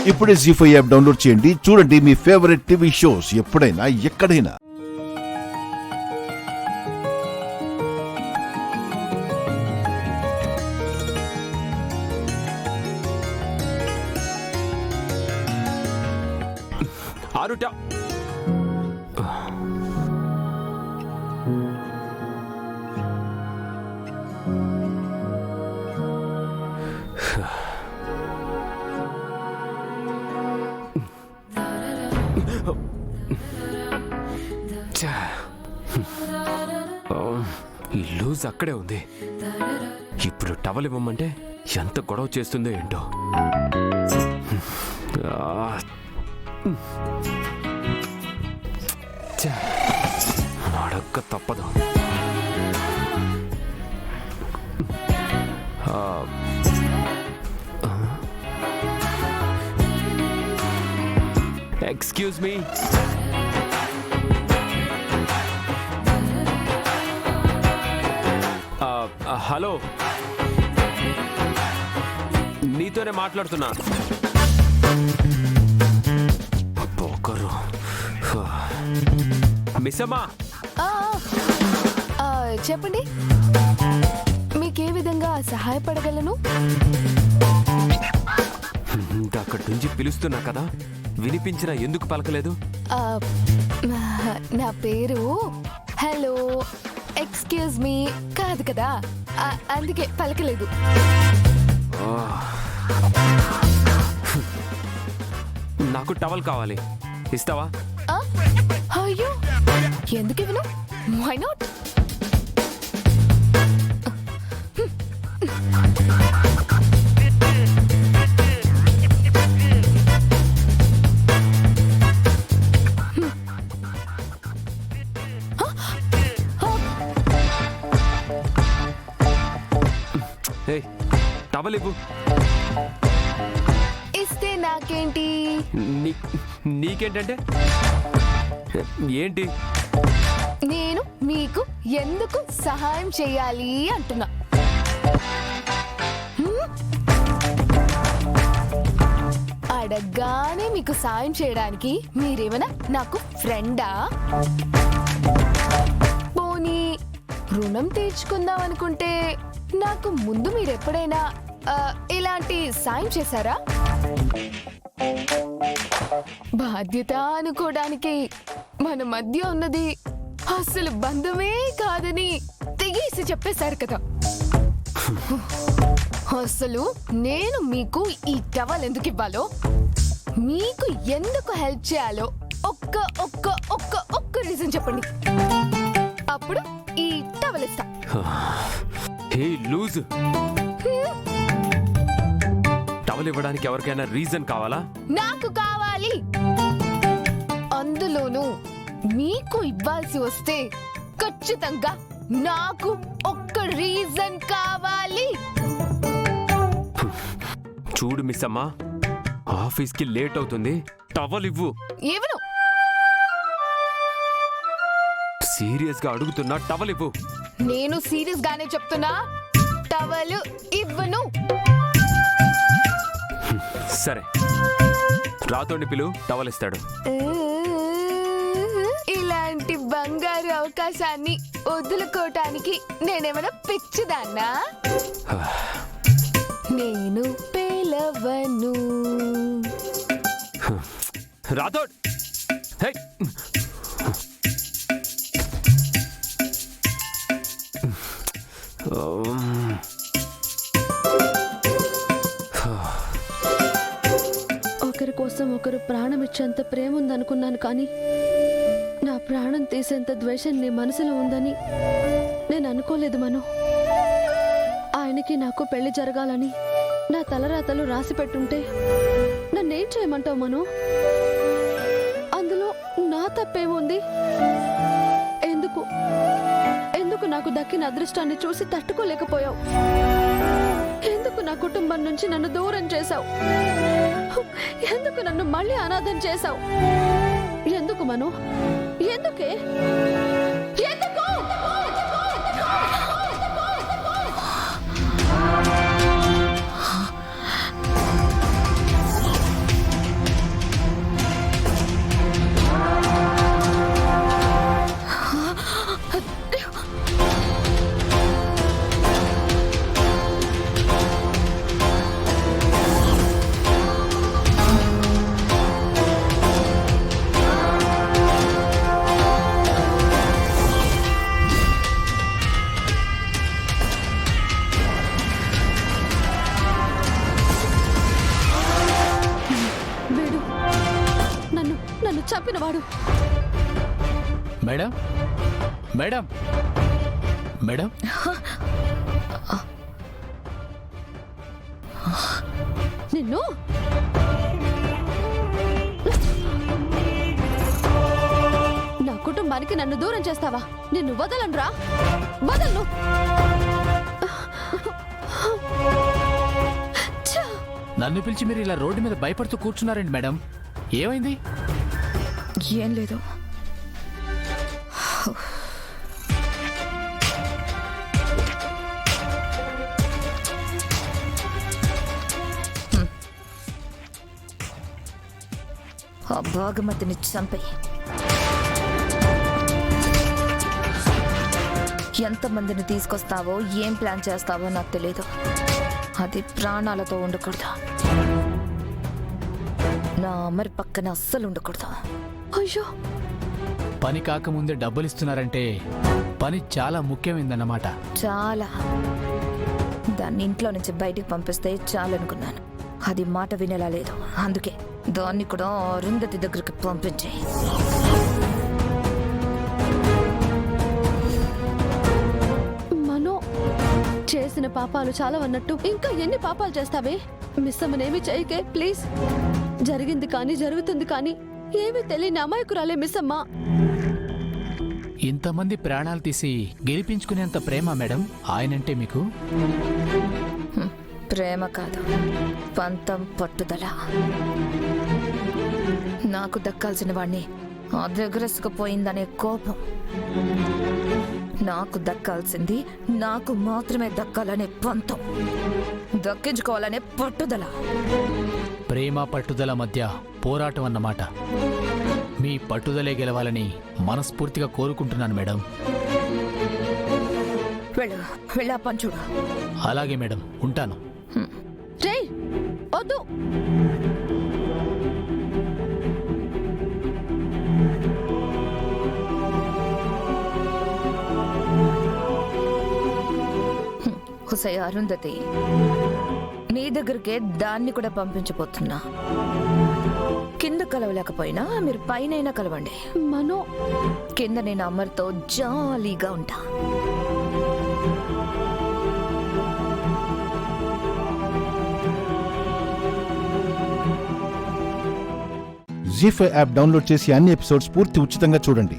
ఇప్పుడే జీ5 app download చేయండి. చూడండి మీ ఫేవరెట్ టీవీ షోస్ ఎప్పుడైనా ఎక్కడైనా. ఆరుట ఈ లూజ్ అక్కడే ఉంది. ఇప్పుడు టవల్ ఇవ్వమంటే ఎంత గొడవ చేస్తుందో ఏంటో. అడక్క తప్పదు. ఎక్స్క్యూజ్ మీ, హలో, నీతోనే మాట్లాడుతున్నా. పోకరు మిస్ అమ్మా. చెప్పండి, మీకే విధంగా సహాయపడగలను? అక్కడి నుంచి పిలుస్తున్నా కదా, వినిపించినా ఎందుకు పలకలేదు? నా పేరు హలో ఎక్స్క్యూజ్ మీ కాదు కదా, అందుకే పలకలేదు. నాకు టవల్ కావాలి, ఇస్తావా? అయ్యో, ఎందుకు ఇవ్వను? Why not? టవల్ ఇవ్వు. ఇస్తే నాకేంటి? నీకేంటంటే ఏంటి? నేను మీకు ఎందుకు సహాయం చేయాలి అంటున్నా. అడగగానే మీకు సాయం చేయడానికి మీరేమైనా నాకు ఫ్రెండా? పోనీ రుణం తీర్చుకుందాం అనుకుంటే నాకు ముందు మీరెప్పుడైనా ఇలాంటి సాయం చేశారా? బాధ్యత అనుకోవడానికి మన మధ్య ఉన్నది అసలు బంధమే కాదని తెగేసి చెప్పేశారు కదా. అసలు నేను మీకు ఈ టవల్ ఎందుకు ఇవ్వాలో, మీకు ఎందుకు హెల్ప్ చేయాలో ఒక్క ఒక్క ఒక్క ఒక్క రీజన్ చెప్పండి. అప్పుడు ఈ టవల్ ఇస్తా. లూజ్ టవల్ ఇవ్వడానికి ఎవరికైనా రీజన్ కావాలా? నాకు కావాలి. అందులోనూ మీకు ఇవ్వాల్సి వస్తే ఖచ్చితంగా నాకు ఒక్క రీజన్ కావాలి. చూడు మిస్ అమ్మా, ఆఫీస్కి లేట్ అవుతుంది, టవల్ ఇవ్వు. ఇవ్వను. సీరియస్ గా అడుగుతున్నా, టవల్ ఇవ్వు. నేను సీరియస్ గానే చెప్తున్నా, టవల్ ఇవ్వను. సరే, రాతోని పిలు, టవల్ ఇస్తాడు. ఇలాంటి బంగారు అవకాశాన్ని వదులుకోవటానికి నేనేమైనా పిచ్చిదాన్నా? నేను పేలవను. రాథోడ్, ఒకరి కోసం ఒకరు ప్రాణం ఇచ్చేంత ప్రేమ ఉందనుకున్నాను, కానీ నా ప్రాణం తీసేంత ద్వేషం నీ మనసులో ఉందని నేను అనుకోలేదు మను. ఆయనకి నాకు పెళ్లి జరగాలని నా తలరాతలు రాసి పెట్టుంటే నన్నేం చేయమంటావు మను? అందులో నా తప్పేముంది? ఎందుకు ఎందుకు నాకు దక్కిన అదృష్టాన్ని చూసి తట్టుకోలేకపోయావు? ఎందుకు నా కుటుంబం నుంచి నన్ను దూరం చేశావు? ఎందుకు నన్ను మళ్ళీ అనాథం చేశావు? ఎందుకు మను? ఎందుకే? ఎందుకు? చంపినవాడు. మేడం మేడం మేడం నిన్ను నా కుటుంబానికి నన్ను దూరం చేస్తావా? నిన్ను వదలనురా, వదలను. నన్ను పిలిచి మీరు ఇలా రోడ్డు మీద భయపడుతూ కూర్చున్నారండి మేడం. ఏమైంది? ఏం లేదు. ఆ భాగమతిని చంపేయి. ఎంతమందిని తీసుకొస్తావో ఏం ప్లాన్ చేస్తావో నాకు తెలీదు. అది ప్రాణాలతో ఉండకూడదు. నా అమర్ పక్కన అస్సలు ఉండకూడదు. అయ్యో, పని కాకముందే డబ్బులు ఇస్తున్నారంటే పని చాలా ముఖ్యమైందన్నమాట. చాలా. దాన్ని ఇంట్లో నుంచి బయటికి పంపిస్తే చాలనుకున్నాను. అది మాట వినేలా లేదు. అందుకే దాన్ని కూడా అరుంధతి దగ్గరికి పంపించే. మనో చేసిన పాపాలు చాలా అన్నట్టు ఇంకా ఎన్ని పాపాలు చేస్తావే? మిస్సమ్మనేమి చేయకే ప్లీజ్. జరిగింది కానీ జరుగుతుంది కానీ ఏమీ తెలియని అమాయకురాలే మిస్సమ్మ. ఇంతమంది ప్రాణాలు తీసి గెలిపించుకునేంత ప్రేమ మేడం ఆయనంటే మీకు? ప్రేమ కాదు, పంతం, పట్టుదల. నాకు దక్కాల్సిన వాణ్ణి అదెగరేసుకుపోయిందనే కోపం. నాకు దక్కాల్సింది నాకు మాత్రమే దక్కాలనే పంతం, దక్కించుకోవాలనే పట్టుదల. ప్రేమ పట్టుదల మధ్య పోరాటం అన్నమాట. మీ పట్టుదలే గెలవాలని మనస్ఫూర్తిగా కోరుకుంటున్నాను మేడం. వెళ్ళు, వెళ్ళా పంచుడు. అలాగే మేడం, ఉంటాను. రేయ్, వద్దు. హుసై అరుంధతి, నీ దగ్గరికే దాన్ని కూడా పంపించబోతున్నా. కింద కలవలేకపోయినా మీరు పైనైనా కలవండి. మనో కింద నేను అమర్తో జాలీగా ఉంటా. జీ5 యాప్ డౌన్లోడ్ చేసి అన్ని ఎపిసోడ్స్ పూర్తి ఉచితంగా చూడండి.